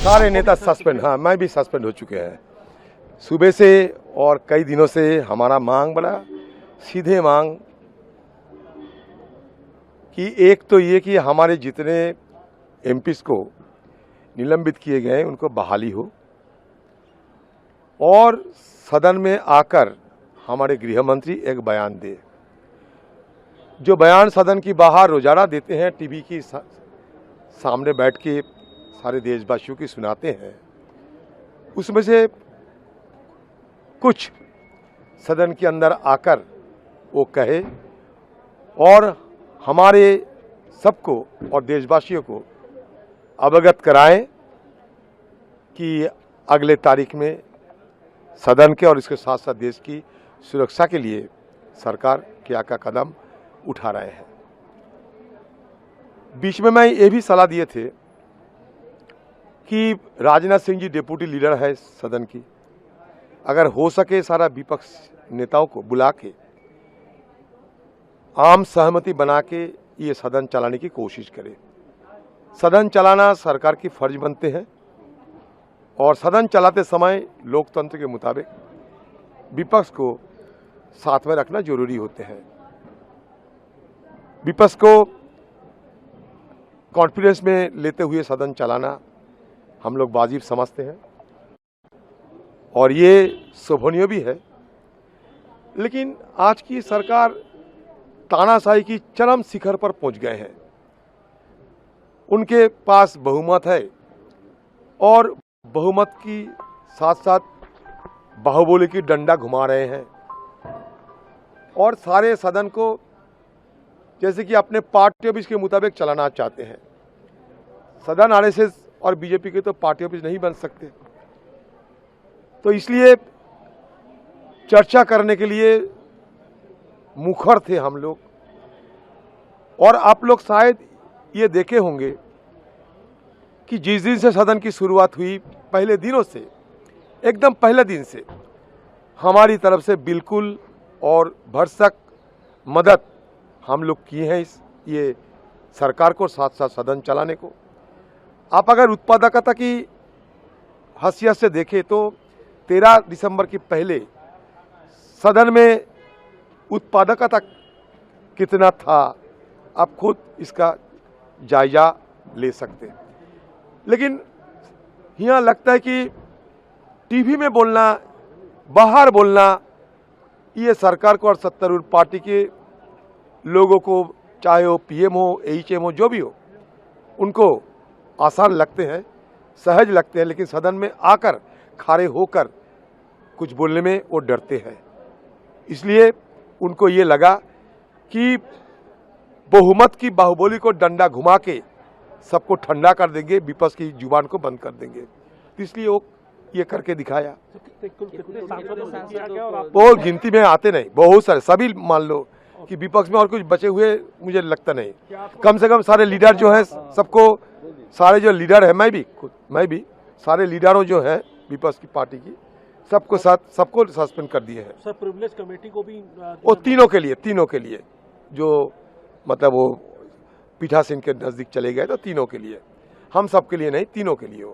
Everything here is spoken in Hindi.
सारे नेता सस्पेंड, हाँ मैं भी सस्पेंड हो चुके हैं सुबह से। और कई दिनों से हमारा मांग बड़ा सीधे मांग कि एक तो ये कि हमारे जितने एमपीज को निलंबित किए गए उनको बहाली हो, और सदन में आकर हमारे गृह मंत्री एक बयान दे। जो बयान सदन की बाहर रोजाना देते हैं, टीवी की सामने बैठ के सारे देशवासियों की सुनाते हैं, उसमें से कुछ सदन के अंदर आकर वो कहे और हमारे सबको और देशवासियों को अवगत कराएं कि अगले तारीख में सदन के और इसके साथ साथ देश की सुरक्षा के लिए सरकार क्या क्या कदम उठा रहे हैं। बीच में मैं ये भी सलाह दिए थे कि राजनाथ सिंह जी डिप्टी लीडर है सदन की, अगर हो सके सारा विपक्ष नेताओं को बुला के आम सहमति बना के ये सदन चलाने की कोशिश करें। सदन चलाना सरकार की फर्ज बनते हैं और सदन चलाते समय लोकतंत्र के मुताबिक विपक्ष को साथ में रखना जरूरी होते हैं। विपक्ष को कॉन्फिडेंस में लेते हुए सदन चलाना हम लोग वाजिब समझते हैं और ये शोभनीय भी है। लेकिन आज की सरकार तानाशाही की चरम शिखर पर पहुंच गए हैं। उनके पास बहुमत है और बहुमत की साथ साथ बाहुबली की डंडा घुमा रहे हैं और सारे सदन को जैसे कि अपने पार्टी ऑफिस के मुताबिक चलाना चाहते हैं। सदन आरएसएस और बीजेपी के तो पार्टी ऑफिस नहीं बन सकते, तो इसलिए चर्चा करने के लिए मुखर थे हम लोग। और आप लोग शायद ये देखे होंगे कि जिस दिन से सदन की शुरुआत हुई, पहले दिनों से, एकदम पहले दिन से हमारी तरफ से बिल्कुल और भरसक मदद हम लोग किए हैं ये सरकार को, साथ साथ सदन चलाने को। आप अगर उत्पादकता की हैसियत से देखें तो 13 दिसंबर के पहले सदन में उत्पादकता कितना था, आप खुद इसका जायजा ले सकते हैं। लेकिन यहाँ लगता है कि टीवी में बोलना, बाहर बोलना, ये सरकार को और सत्तारूढ़ पार्टी के लोगों को, चाहे वो पीएम हो, एचएम हो, जो भी हो, उनको आसान लगते हैं, सहज लगते हैं, लेकिन सदन में आकर खड़े होकर कुछ बोलने में वो डरते हैं। इसलिए उनको ये लगा कि बहुमत की बाहुबली को डंडा घुमा के सबको ठंडा कर देंगे, विपक्ष की जुबान को बंद कर देंगे। तो इसलिए वो ये करके दिखाया। वो गिनती में आते नहीं, बहुत सारे, सभी मान लो कि विपक्ष में और कुछ बचे हुए मुझे लगता नहीं। कम से कम सारे लीडर जो हैं, सबको, सारे जो लीडर है, मैं भी सारे लीडरों जो हैं विपक्ष की पार्टी की, सबको सस्पेंड कर दिए हैं। सर, प्रिविलेज कमेटी को भी वो तीनों के लिए जो मतलब वो पीठासीन के नजदीक चले गए, तो तीनों के लिए, हम सबके लिए नहीं, तीनों के लिए।